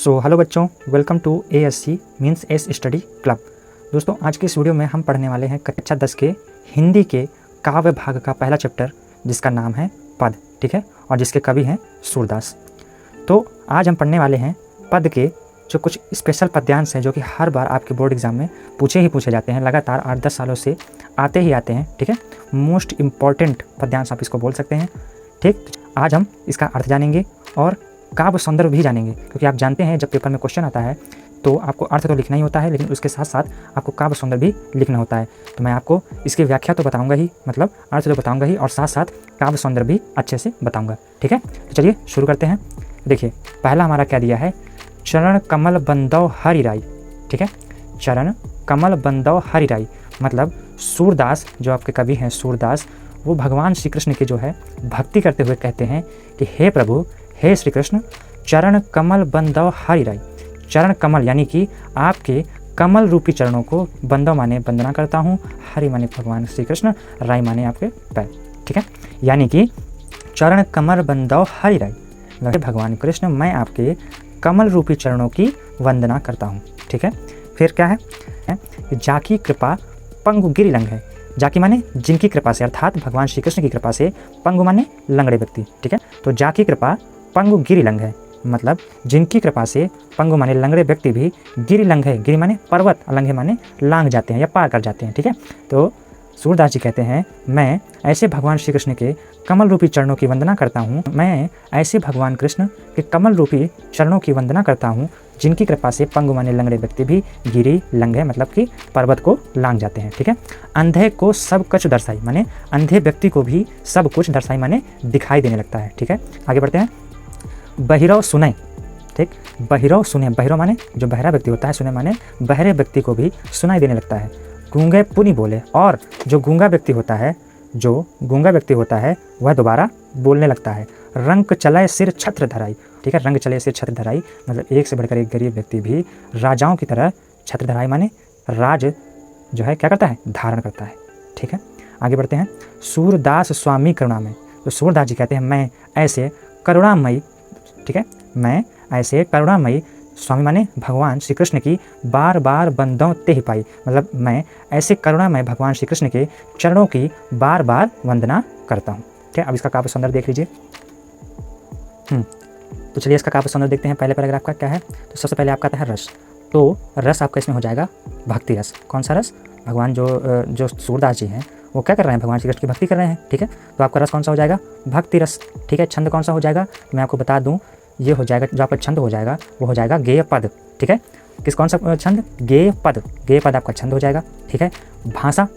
सो hello बच्चों, welcome to ASC means ace study club. दोस्तों, आज के इस वीडियो में हम पढ़ने वाले हैं कक्षा 10 के हिंदी के काव्य भाग का पहला चैप्टर, जिसका नाम है पद। ठीक है, और जिसके कवि हैं सूरदास। तो आज हम पढ़ने वाले हैं पद के जो कुछ स्पेशल पद्यांश हैं, जो कि हर बार आपके बोर्ड एग्जाम में पूछे जाते हैं, लगातार 8-10 सालों से आते ही आते हैं। ठीक है, मोस्ट इम्पॉर्टेंट पद्यांश आप इसको बोल सकते हैं। ठीक, आज हम इसका अर्थ जानेंगे और काव्य सौंदर्य भी जानेंगे, क्योंकि आप जानते हैं जब पेपर में क्वेश्चन आता है तो आपको अर्थ तो लिखना ही होता है, लेकिन उसके साथ साथ आपको काव्य सौंदर्य भी लिखना होता है। तो मैं आपको इसकी व्याख्या तो बताऊंगा ही, मतलब अर्थ तो बताऊंगा ही, और साथ साथ काव्य सौंदर्य भी अच्छे से बताऊंगा। ठीक है, तो चलिए शुरू करते हैं। देखिए, पहला हमारा क्या दिया है, चरण कमल बंदौ हरि राई। ठीक है, चरण कमल बंदौ हरि राई, मतलब सूरदास, जो आपके कवि हैं सूरदास, वो भगवान श्री कृष्ण की जो है भक्ति करते हुए कहते हैं कि हे प्रभु, हे श्री कृष्ण, चरण कमल बंदौ हरि राई। चरण कमल यानी कि आपके कमल रूपी चरणों को, बंदौ माने वंदना करता हूँ, हरि माने भगवान श्री कृष्ण, राई माने आपके पैर। ठीक है, यानी कि चरण कमल बंदौ हरि राई, भगवान कृष्ण मैं आपके कमल रूपी चरणों की वंदना करता हूँ। ठीक है, फिर क्या है, जाकी कृपा पंगु गिरिलंग है। जाकी माने जिनकी कृपा से, अर्थात भगवान श्री कृष्ण की कृपा से, पंगु माने लंगड़े व्यक्ति। ठीक है, तो जाकी कृपा पंगु गिरिलंग है, मतलब जिनकी कृपा से पंगु माने लंगड़े व्यक्ति भी गिरिलंग है। गिरि माने पर्वत, लंघे माने लांघ जाते हैं या पार कर जाते हैं। ठीक है, तो सूरदास जी कहते हैं मैं ऐसे भगवान श्री कृष्ण के कमल रूपी चरणों की वंदना करता हूँ, मैं ऐसे भगवान कृष्ण के कमल रूपी चरणों की वंदना करता हूँ, जिनकी कृपा से पंगु माने लंगड़े व्यक्ति भी गिरी लंघे मतलब कि पर्वत को लांघ जाते हैं। ठीक है, अंधे को सब कुछ दर्शाई, माने अंधे व्यक्ति को भी सब कुछ दर्शाई माने दिखाई देने लगता है। ठीक है, आगे बढ़ते हैं। बहिरव सुने। ठीक, बहिरव सुने, बहिरव माने जो बहरा व्यक्ति होता है, सुने माने बहरे व्यक्ति को भी सुनाई देने लगता है। गूंगे पुनि बोले, और जो गूंगा व्यक्ति होता है, वह दोबारा बोलने लगता है। रंग चलाए सिर छत्र धराई। ठीक है, रंग चले सिर छत्र धराई, मतलब एक से बढ़कर एक गरीब व्यक्ति भी राजाओं की तरह छत्र धराई माने राज जो है क्या करता है, धारण करता है। ठीक है, आगे बढ़ते हैं। सूरदास स्वामी करुणामय। तो सूरदास जी कहते हैं मैं ऐसे करुणामयी, ठीक है, मैं ऐसे करुणामयी स्वामी माने भगवान श्री कृष्ण की बार बार बंदों ते ही पाई, मतलब मैं ऐसे करुणामय भगवान श्री कृष्ण के चरणों की बार बार वंदना करता हूँ। ठीक है, अब इसका काव्य सौंदर्य देख लीजिए। तो चलिए इसका काव्य सौंदर्य देखते हैं। पहले पैराग्राफ का क्या है, तो सबसे पहले आपका आता है रस। तो रस आपका इसमें हो जाएगा भक्ति रस। कौन सा रस, भगवान जो सूरदास जी हैं वो क्या कर रहे हैं, भगवान श्री कृष्ण की भक्ति कर रहे हैं। ठीक है, तो आपका रस कौन सा हो जाएगा, भक्ति रस। ठीक है, छंद कौन सा हो जाएगा, मैं आपको बता दूं, ये हो जाएगा जो आपका छंद हो जाएगा वो हो जाएगा गेय पद। ठीक है, कौन सा छंद, गेय पद। गेय पद आपका छंद हो जाएगा। ठीक है, भाषा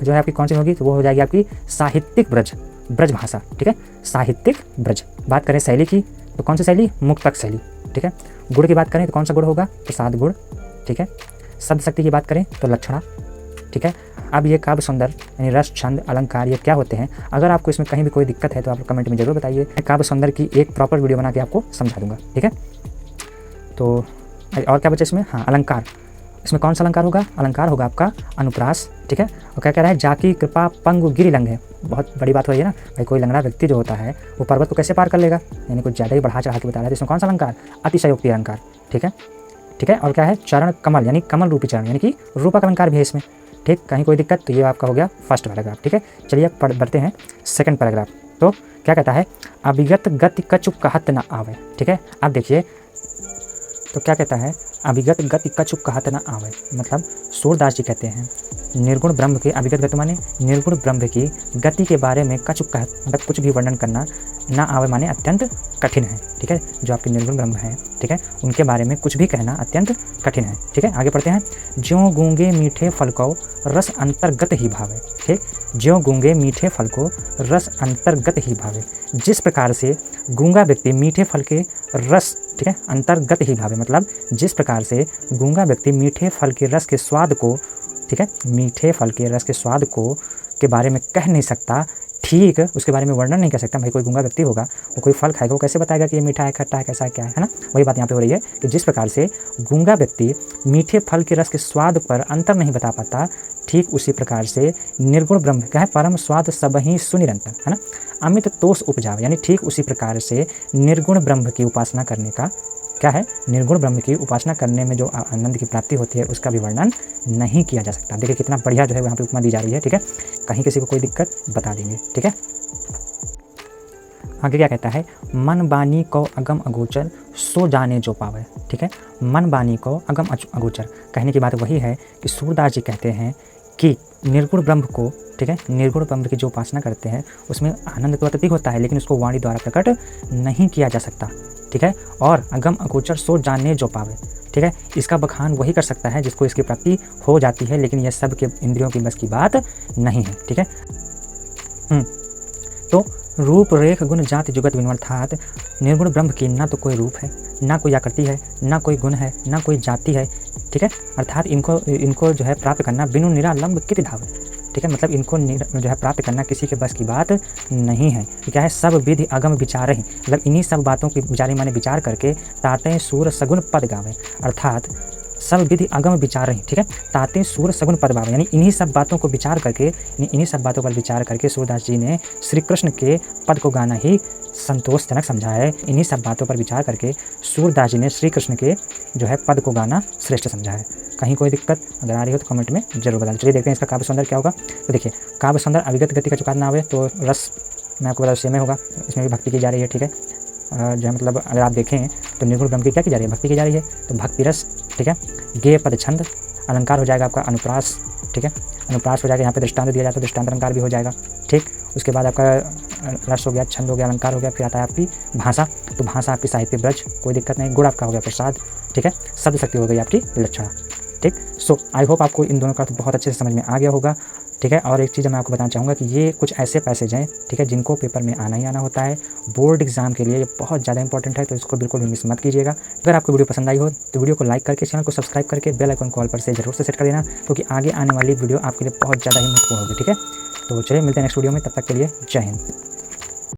जो है आपकी कौन सी होगी, तो वो हो जाएगी आपकी साहित्यिक ब्रज भाषा। ठीक है, साहित्यिक ब्रज। बात करें शैली की, तो कौन सी शैली, मुक्तक शैली। ठीक है, गुण की बात करें तो कौन सा गुण होगा, प्रसाद गुण। ठीक है, शब्द शक्ति की बात करें तो लक्षणा। ठीक है, अब ये काव्य सौंदर्य यानी रस, छंद, अलंकार, ये क्या होते हैं, अगर आपको इसमें कहीं भी कोई दिक्कत है तो आप कमेंट में जरूर बताइए। काव्य सौंदर्य की एक प्रॉपर वीडियो बना के आपको समझा दूंगा। ठीक है, तो और क्या बचे इसमें, हाँ अलंकार। इसमें कौन सा अलंकार होगा, अलंकार होगा आपका अनुप्रास। ठीक है, और क्या कह रहा है, जाकी कृपा पंगु गिरिलंग है। बहुत बड़ी बात हो रही है ना भाई, कोई लंगड़ा व्यक्ति जो होता है वो पर्वत को कैसे पार कर लेगा, यानी कुछ ज़्यादा ही बढ़ा चढ़ा के बता रहा है। तो इसमें कौन सा अलंकार, अतिशयोक्ति अलंकार। ठीक है, ठीक है, और क्या है, चरण कमल यानी कमल रूपी चरण, यानी कि रूपक अलंकार भी है इसमें। ठीक, कहीं कोई दिक्कत, तो ये आपका हो गया फर्स्ट पैराग्राफ। ठीक है, चलिए बढ़ते हैं सेकंड पैराग्राफ। तो क्या कहता है, अभिगत गति कछु कहत न आवे। ठीक है, अब देखिए तो क्या कहता है, अभिगत गति कछु कहत न आवे, मतलब सूरदास जी कहते हैं निर्गुण ब्रह्म के, अभिगत गति माने निर्गुण ब्रह्म की गति के बारे में कछु कहत, मतलब कुछ भी वर्णन करना, ना आवे माने अत्यंत कठिन है। ठीक है, जो आपके निर्गुण ब्रह्म है, ठीक है, उनके बारे में कुछ भी कहना अत्यंत कठिन है। ठीक है, आगे पढ़ते हैं। ज्यों गूंगे मीठे फल को रस अंतर्गत ही भावे। ठीक, ज्यों गूंगे मीठे फल को रस अंतर्गत ही भावे, जिस प्रकार से गूंगा व्यक्ति मीठे फल के रस, ठीक है, अंतर्गत ही भावे, मतलब जिस प्रकार से गूंगा व्यक्ति मीठे फल के रस के स्वाद को, ठीक है, मीठे फल के रस के स्वाद को के बारे में कह नहीं सकता, ठीक उसके बारे में वर्णन नहीं कर सकता। भाई कोई गूंगा व्यक्ति होगा, वो कोई फल खाएगा, वो कैसे बताएगा कि ये मीठा है, खट्टा है, कैसा है, क्या है ना। वही बात यहाँ पे हो रही है कि जिस प्रकार से गूंगा व्यक्ति मीठे फल के रस के स्वाद पर अंतर नहीं बता पाता, ठीक उसी प्रकार से निर्गुण ब्रह्म क्या है, परम स्वाद सब ही सुनिरंतर, है ना, अमित तोष उपजाव, यानी ठीक उसी प्रकार से निर्गुण ब्रह्म की उपासना करने का क्या है, निर्गुण ब्रह्म की उपासना करने में जो आनंद की प्राप्ति होती है उसका भी वर्णन नहीं किया जा सकता। देखिए कितना बढ़िया जो है वहाँ पे उपमा दी जा रही है, ठीक है। कहीं किसी को कोई दिक्कत बता देंगे, ठीक है। आगे क्या कहता है, मन बानी को अगम अगोचर सो जाने जो पावे, ठीक है। मन बानी को अगम अगोचर, कहने की बात वही है कि सूरदास जी कहते हैं कि निर्गुण ब्रह्म को, ठीक है, निर्गुण ब्रह्म की जो उपासना करते हैं उसमें आनंद तो अत्यधिक होता है, लेकिन उसको वाणी द्वारा प्रकट नहीं किया जा सकता, ठीक है। और अगम अगोचर सो जाने जो पावे, ठीक है, इसका बखान वही कर सकता है जिसको इसकी प्राप्ति हो जाती है, लेकिन यह सब के इंद्रियों की बस की बात नहीं है, ठीक है। तो रूप रेख गुण जाति जुगत विनोद, अर्थात निर्गुण ब्रह्म की ना तो कोई रूप है, ना कोई आकृति है, ना कोई गुण है, ना कोई जाति है, ठीक है। अर्थात इनको जो है प्राप्त करना बिनु निरालंब कित धाव, ठीक है। मतलब इनको जो है प्राप्त करना किसी के बस की बात नहीं है। क्या है, सब विधि अगम विचार ही, मतलब इन्हीं सब बातों की विचारी माने विचार करके ताते सूर सगुन पद गावे, अर्थात सब विधि अगम विचार ही, ठीक है, ताते सूर सगुन पद गावे, यानी इन्हीं सब बातों को विचार करके, इन्हीं सब बातों पर विचार करके सूरदास जी ने श्री कृष्ण के पद को गाना ही संतोषजनक समझा है। इन्हीं सब बातों पर विचार करके सूरदास जी ने श्री कृष्ण के जो है पद को गाना श्रेष्ठ समझा है। कहीं कोई दिक्कत अगर आ रही हो तो कमेंट में जरूर बताएं। चलिए देखते हैं इसका काव्य सौंदर्य क्या होगा। तो देखिए, काव्य सौंदर्य अविगत गति का चुका ना आवे तो रस मैं आपको बता सेम ही होगा, इसमें भी भक्ति की जा रही है, ठीक है। जो है मतलब अगर आप देखें तो निर्गुण ब्रह्म की क्या की जा रही है, भक्ति की जा रही है, तो भक्ति रस, ठीक है। गेय पद छंद, अलंकार हो जाएगा आपका अनुप्रास, ठीक है, अनुप्रास हो जाएगा, यहाँ पे दृष्टांत दिया जाता है, दृष्टांत अलंकार भी हो जाएगा, ठीक। उसके बाद आपका रस हो गया, छंद हो गया, अलंकार हो गया, फिर आता है आपकी भाषा, तो भाषा आपकी साहित्य ब्रज, कोई दिक्कत नहीं। गुण आपका हो गया प्रसाद, ठीक है। शब्द शक्ति हो गई आपकी लक्षणा, ठीक। सो आई होप आपको इन दोनों का तो बहुत अच्छे से समझ में आ गया होगा, ठीक है। और एक चीज़ मैं आपको बताना चाहूँगा कि ये कुछ ऐसे पैसेज हैं, ठीक है, जिनको पेपर में आना ही आना होता है, बोर्ड एग्जाम के लिए ये बहुत ज़्यादा इंपॉर्टेंट है, तो इसको बिल्कुल भी मिस मत कीजिएगा। अगर आपको वीडियो पसंद आई हो तो वीडियो को लाइक करके चैनल को सब्सक्राइब करके बेल आइकन कॉल पर से जरूर से सेट कर देना, क्योंकि आगे आने वाली वीडियो आपके लिए बहुत ज़्यादा ही महत्वपूर्ण होगी, ठीक है। तो चलिए मिलते हैं नेक्स्ट वीडियो में, तब तक के लिए जय हिंद।